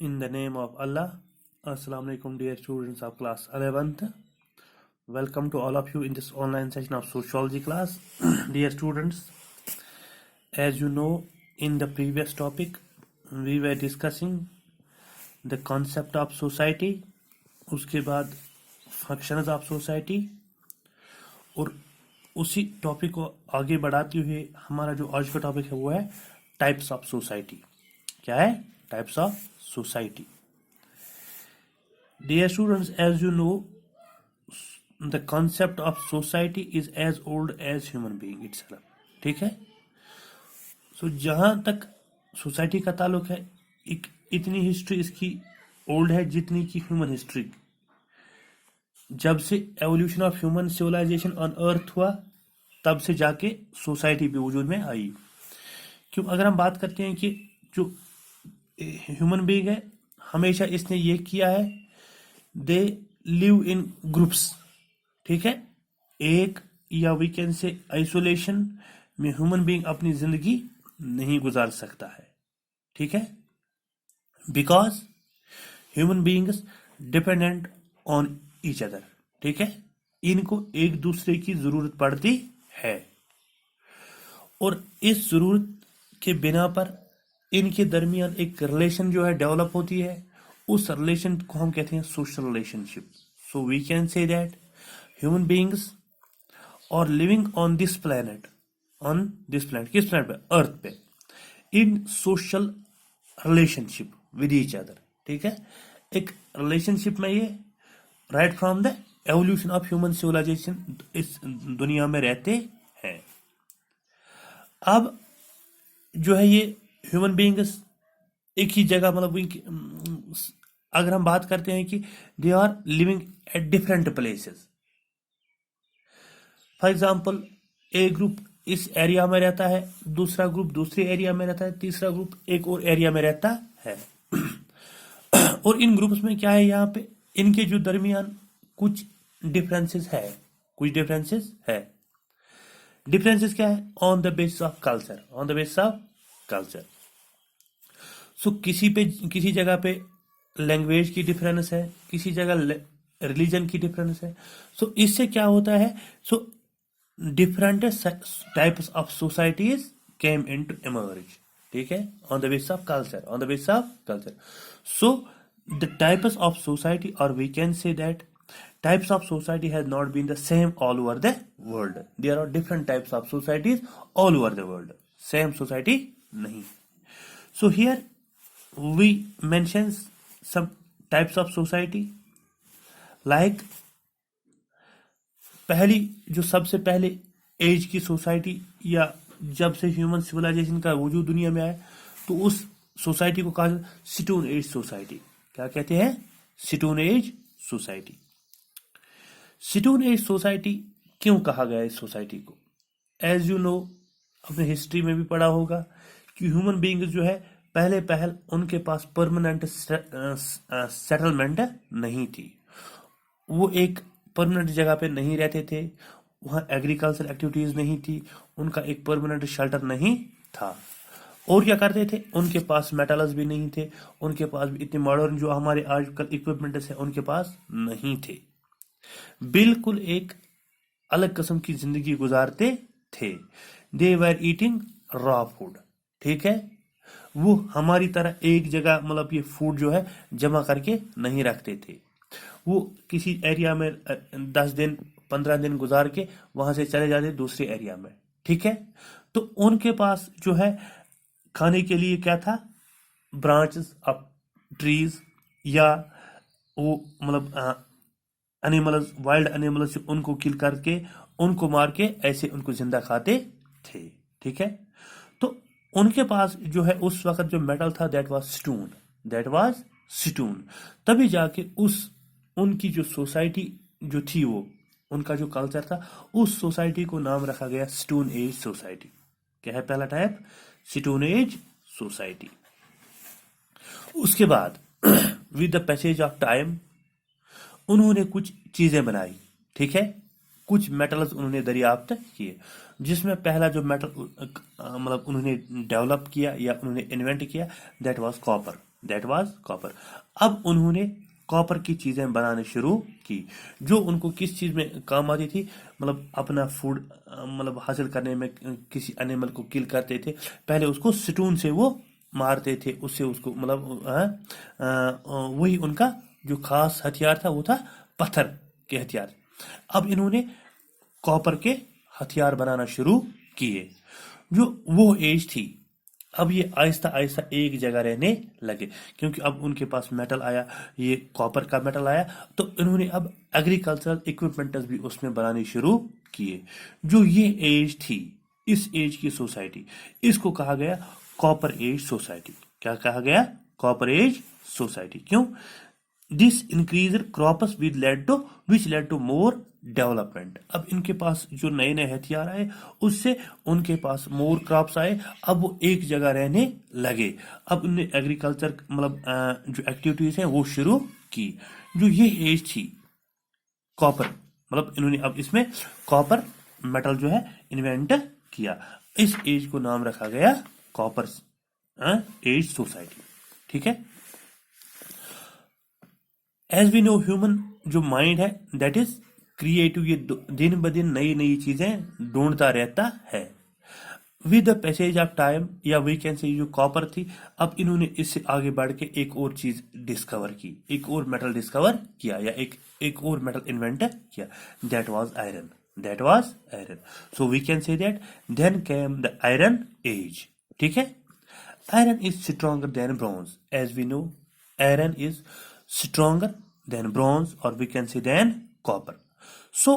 In the name of Allah, Assalamu alaikum dear students of class 11th. Welcome to all of you in this online session of sociology class. Dear students, as you know, in the previous topic, we were discussing the concept of society, उसके बाद functions of society, और उसी topic को आगे बढ़ाते हुए हमारा जो आज का टॉपिक है वो है टाइप्स ऑफ सोसाइटी. क्या है? Types of society. Dear students, as you know, the concept of society is as old as human being itself. ठीक है? So जहाँ तक सोसाइटी का ताल्लुक है, इतनी हिस्ट्री इसकी ओल्ड है जितनी की ह्यूमन हिस्ट्री. जब से evolution of human civilization on earth हुआ तब से जाके सोसाइटी भी वजूद में आई. क्यों? अगर हम बात करते हैं कि जो ह्यूमन बीइंग है, हमेशा इसने ये किया है, दे लिव इन ग्रुप्स. ठीक है? एक या वी कैन से आइसोलेशन में ह्यूमन बीइंग अपनी जिंदगी नहीं गुजार सकता है. ठीक है? Because human beings dependent on each other. ठीक है? इनको एक दूसरे की जरूरत पड़ती है और इस जरूरत के बिना पर इनके दरमियान एक रिलेशन जो है डेवलप होती है. उस रिलेशन को हम कहते हैं social relationship. So we can say that human beings are living on this planet. किस प्लेनेट पे? अर्थ पे. In social relationship with each other. ठीक है? एक रिलेशनशिप में ये right from the evolution of human civilization इस दुनिया में रहते हैं. अब जो है ये ह्यूमन बीइंग्स एक ही जगह, मतलब अगर हम बात करते हैं कि they are living at different places. For example, एक ग्रुप इस एरिया में रहता है, दूसरा ग्रुप दूसरे एरिया में रहता है, तीसरा ग्रुप एक और एरिया में रहता है. और इन ग्रुप्स में क्या है, यहाँ पे इनके जो दरमियान कुछ डिफरेंसेस है. डिफरेंसेस क्या है? On the basis of culture. So किसी जगह पे लैंग्वेज की डिफरेंस है, किसी जगह रिलीजन की डिफरेंस है. सो इससे क्या होता है? So different types of societies came into emerge. ठीक है? On the basis of culture. So the types of society, और we can say that types of society has not been the same all over the world. There are different types of societies all over the world. Same society nahi. So here we mention some types of society. Like पहली जो सबसे पहले as की society, या जब से human civilisation का वजूद दुनिया में आया, तो उस सोसाइटी को कहा स्टोन एज सोसाइटी. क्या कहते हैं? Stone age society. Stone age society क्यों कहा गया इस सोसाइटी को? एज यू नो, अपने हिस्ट्री में भी पढ़ा होगा कि ह्यूमन बीइंग जो है पहल उनके पास परमानेंट सेटलमेंट नहीं थी. वो एक परमानेंट जगह पे नहीं रहते थे, वहाँ एग्रीकल्चर एक्टिविटीज नहीं थी, उनका एक परमानेंट शेल्टर नहीं था. और क्या करते थे? उनके पास मेटल्स भी नहीं थे, उनके पास भी इतने मॉडर्न जो हमारे आजकल इक्विपमेंट्स है उनके पास नहीं थे. बिल्कुल एक अलग किस्म की जिंदगी गुजारते थे. दे वर ईटिंग रॉ फूड. ठीक है? वो हमारी तरह एक जगह, मतलब ये फूड जो है जमा करके नहीं रखते थे. वो किसी एरिया में 10 दिन 15 दिन गुजार के वहां से चले जाते दूसरे एरिया में. ठीक है? तो उनके पास जो है खाने के लिए क्या था? ब्रांचेस ऑफ ट्रीज, या वो मतलब एनिमल्स, वाइल्ड एनिमल्स, उनको किल करके उनको मार के ऐसे उनको जिंदा खाते थे. ठीक है? तो उनके पास जो है उस वक्त जो मेटल था, दैट वाज स्टोन. तभी जाके उनकी जो सोसाइटी जो थी, वो उनका जो कल्चर था, उस सोसाइटी को नाम रखा गया स्टोन एज सोसाइटी. क्या है पहला टाइप? Stone age society. उसके बाद with the passage of time उन्होंने कुछ चीजें बनाई. ठीक है? कुछ मेटल्स उन्होंने दरियाफ्त किए, जिसमें पहला जो मेटल मतलब उन्होंने डेवलप किया या उन्होंने इन्वेंट किया, that was copper. That was copper. अब उन्होंने कॉपर की चीजें बनाने शुरू की जो उनको किस चीज में काम आती थी, मतलब अपना फूड मतलब हासिल करने में, किसी एनिमल को किल करते थे, पहले उसको स्टून से वो मारते थे, उससे उसको मतलब वही उनका जो खास हथियार था वो था पत्थर के हथियार। अब इन्होंने कॉपर के हथियार बनाना शुरू किए। जो वो एज थी, अब ये आहिस्ता आहिस्ता एक जगह रहने लगे क्योंकि अब उनके पास मेटल आया, ये कॉपर का मेटल आया, तो इन्होंने अब एग्रीकल्चरल इक्विपमेंट्स भी उसमें बनाने शुरू किए। जो ये एज थी, इस एज की सोसाइटी, इसको कहा गया कॉपर एज सोसाइटी। क्या कहा गया? Copper age society. क्यों? This increase crops which led to more development. अब इनके पास जो नए नए हथियार आए उससे उनके पास मोर क्रॉप्स आए, अब वो एक जगह रहने लगे। अब उन्हें एग्रीकल्चर मतलब जो एक्टिविटीज हैं वो शुरू की। जो ये एज थी कॉपर, मतलब इन्होंने अब इसमें कॉपर मेटल जो है इन्वेंट किया। इस एज को नाम रखा गया कॉपर एज सोसाइटी। ठीक है। एज वी नो ह्यूमन जो माइंड है दैट इज क्रिएटिव, ये दिन ब दिन नई नई चीजें ढूंढता रहता है। With the passage of time, या वी कैन से जो कॉपर थी, अब इन्होंने इससे आगे बढ़ के एक और चीज डिस्कवर की, एक और मेटल डिस्कवर किया, या एक और मेटल इन्वेंट किया। That was iron. That was iron. So we can say that then came the iron age. ठीक है। Iron is stronger than bronze. As we know iron is stronger than bronze, or we can say than copper. So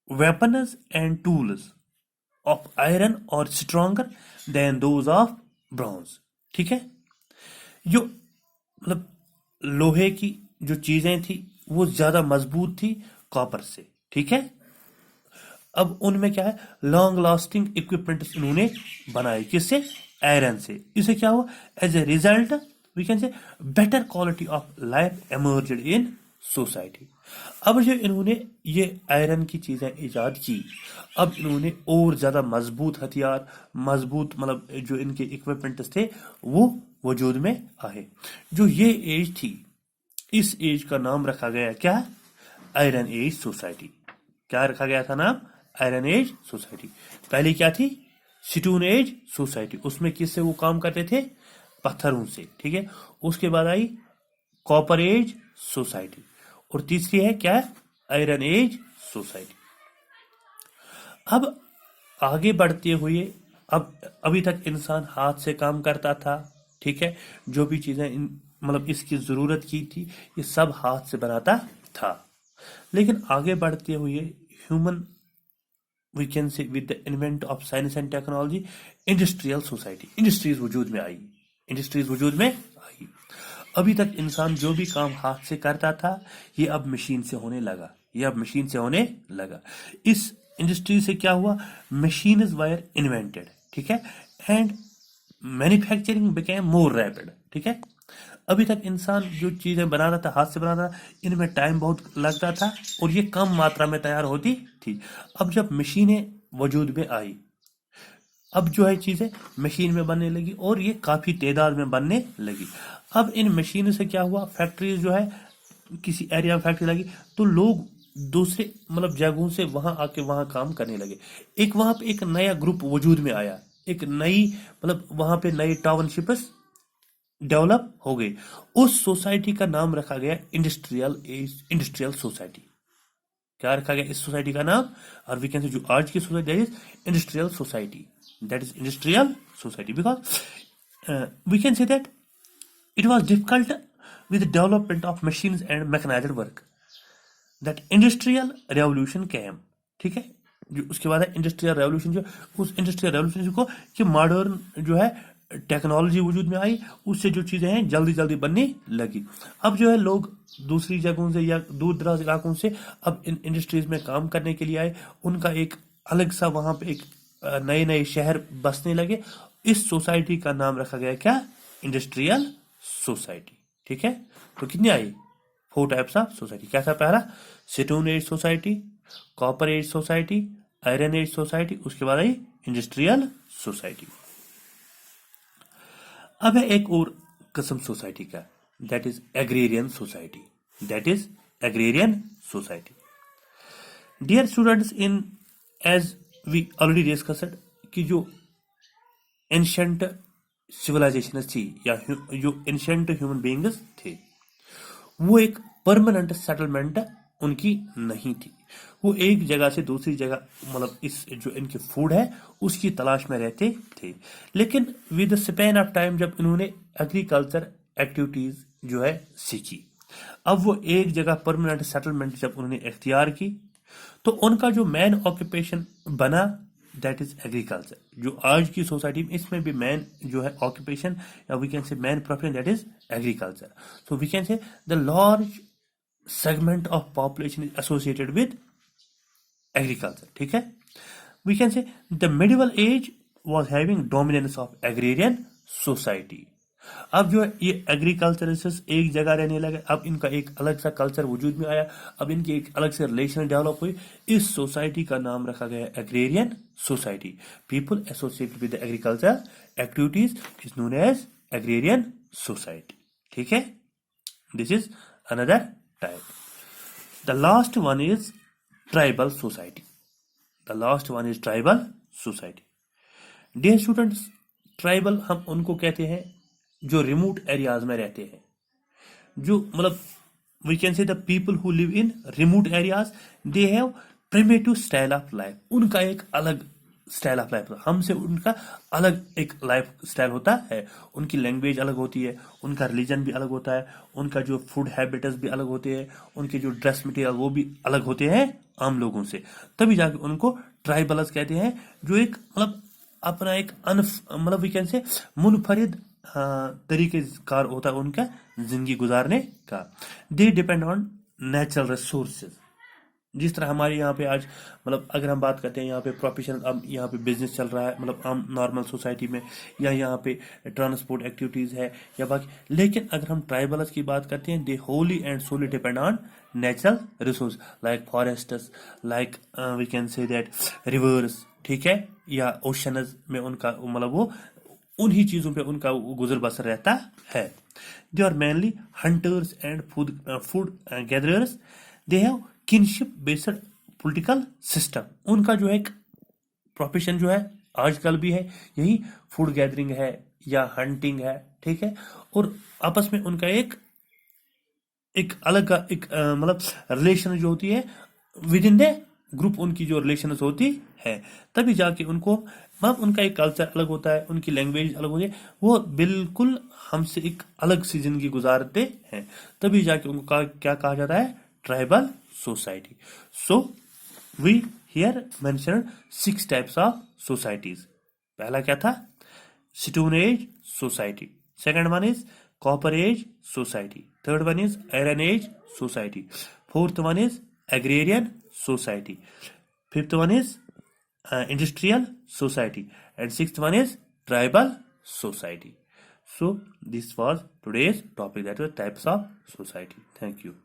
weapons and tools of iron are stronger than those of bronze. ठीक है। जो मतलब लोहे की जो चीजें थी वो ज्यादा मजबूत थी कॉपर से। ठीक है। अब उनमें क्या है, लॉन्ग लास्टिंग इक्विपमेंट उन्होंने बनाए, किससे? आयरन से। इससे क्या हुआ? As a result we can say better quality of life emerged in society. अब जो इन्होंने ये आयरन की चीजें इजाद की, अब इन्होंने और ज्यादा मजबूत हथियार, मजबूत मतलब जो इनके इक्विपमेंट्स थे वो वजूद में आए। जो ये एज थी, इस एज का नाम रखा गया क्या? Iron age society. क्या रखा गया था नाम? Iron age society. पहले क्या थी? Stone age society. उसमें किससे वो काम करते थे? पत्थरों से। ठीक है। उसके बाद आई कॉपर एज सोसाइटी, और तीसरी है क्या? Iron age society. अब आगे बढ़ते हुए, अब अभी तक इंसान हाथ से काम करता था। ठीक है। जो भी चीजें मतलब इसकी जरूरत की थी ये सब हाथ से बनाता था। लेकिन आगे बढ़ते हुए human we can say with the invent of science and technology, industrial society, industries वजूद में आई। इंडस्ट्रीज वजूद में आई। अभी तक इंसान जो भी काम हाथ से करता था ये अब मशीन से होने लगा, ये अब मशीन से होने लगा। इस इंडस्ट्री से क्या हुआ? Machines wire invented. ठीक है। And manufacturing became more rapid. ठीक है। अभी तक इंसान जो चीजें बनाता था, हाथ से बनाता था, इनमें टाइम बहुत लगता था और ये कम मात्रा में तैयार होती थी। अब जब मशीनें वजूद में आई, अब जो है चीजें मशीन में बनने लगी और ये काफी तादाद में बनने लगी। अब इन मशीन से क्या हुआ? फैक्ट्रीज जो है, किसी एरिया में फैक्ट्री लगी तो लोग दूसरे मतलब जगहों से वहां आके वहां काम करने लगे। एक वहां पे एक नया ग्रुप वजूद में आया, एक नई मतलब वहां पे नई टाउनशिप्स डेवलप हो गई। उस सोसाइटी का नाम रखा गया इंडस्ट्रियल सोसाइटी। क्या रखा गया इस सोसाइटी का नाम? और वी कैन से जो आज की society that is industrial society. That is industrial society because we can say that it was difficult with the development of machines and mechanized work that industrial revolution came. ठीक है। जो उसके बाद है इंडस्ट्रियल रेवोल्यूशन। जो उस industrial revolution को कि मॉडर्न जो है टेक्नोलॉजी वजूद में आई, उससे जो चीजें हैं जल्दी जल्दी बनने लगी। अब जो है लोग दूसरी जगहों से या दूर दराज इलाकों से अब इन इंडस्ट्रीज में काम करने के लिए आए। उनका एक अलग सा वहां पे एक नए नए शहर बसने लगे। इस सोसाइटी का नाम रखा गया क्या? Industrial society. ठीक है। तो कितनी आई? 4 टाइप्स ऑफ सोसाइटी। क्या था? पहला stone age society, copper age society, iron age society, उसके बाद आई इंडस्ट्रियल सोसाइटी। अब है एक और किस्म सोसाइटी का, that is agrarian society, that is agrarian society. Dear students, in as we already discussed कि जो एंशंट सिविलाइजेशन थी या जो एंशंट ह्यूमन बीइंग्स थे, वो एक परमानेंट सेटलमेंट उनकी नहीं थी. वो एक जगह से दूसरी जगह, मतलब इस जो इनके फूड है उसकी तलाश में रहते थे. लेकिन with the span of time जब इन्होंने एग्रीकल्चर एक्टिविटीज जो है सीखी, अब वो एक जगह परमानेंट सेटलमेंट जब उन्होंने इख्तियार की, तो उनका जो मेन ऑक्यूपेशन बना दैट इज एग्रीकल्चर. जो आज की सोसाइटी में इसमें भी मेन जो है ऑक्यूपेशन या we can say main profession that is agriculture. So we can say the large segment of population is associated with agriculture. ठीक है. We can say the medieval age was having dominance of agrarian society. अब जो ये agriculturist एक जगह रहने लगे, अब इनका एक अलग सा कल्चर वजूद में आया, अब इनकी एक अलग से रिलेशन डेवलप हुई. इस सोसाइटी का नाम रखा गया agrarian society. People associated with agriculture activities is known as agrarian society. ठीक है. This is another type. The last one is tribal society. The last one is tribal society. Dear students, tribal हम उनको कहते हैं जो remote areas में रहते हैं, जो मतलब we can say the people who live in remote areas, they have primitive style of life. उनका एक अलग स्टाइल ऑफ लाइफ, हमसे उनका अलग एक लाइफ स्टाइल होता है. उनकी लैंग्वेज अलग होती है, उनका रिलीजन भी अलग होता है, उनका जो फूड हैबिट्स भी अलग होते हैं, उनके जो ड्रेस मटेरियल वो भी अलग होते हैं आम लोगों से. तभी जाके उनको ट्राइबल्स कहते हैं, जो एक मतलब अपना एक मतलब वी कैन से मुनफरिद तरीकेकार होता है उनका जिंदगी गुजारने का. They depend on natural resources. जिस तरह हमारे यहाँ पे आज मतलब अगर हम बात करते हैं यहाँ पे प्रोफेशनल, अब यहाँ पे बिजनेस चल रहा है मतलब आम नॉर्मल सोसाइटी में, या यहाँ पे ट्रांसपोर्ट एक्टिविटीज है या बाकी. लेकिन अगर हम ट्राइबल्स की बात करते हैं, they wholly and solely depend on natural resource like forests, like we can say that rivers. ठीक है. या ओशनज में उनका मतलब वो उन्हीं चीजों पे उनका गुजर बसर रहता है. They are mainly hunters and food gatherers. They have kinship based political system. उनका जो एक प्रोफेशन जो है आजकल भी है यही फूड गैदरिंग है या हंटिंग है. ठीक है. और आपस में उनका एक अलग का एक मतलब रिलेशन जो होती है विद इन द ग्रुप, उनकी जो रिलेशन होती है, तभी जाके उनको मतलब उनका एक कल्चर अलग होता है, उनकी लैंग्वेज अलग होती है, वो बिल्कुल हमसे एक अलग सी जिंदगी गुजारते हैं. तभी जाके उनको क्या कहा जाता है, tribal society. So we here mentioned 6 types of societies. पहला क्या था, Stone Age society. Second one is Copper Age society. Third one is Iron Age society. Fourth one is Agrarian society. Fifth one is Industrial society. And sixth one is Tribal society. So this was today's topic, that was types of society. Thank you.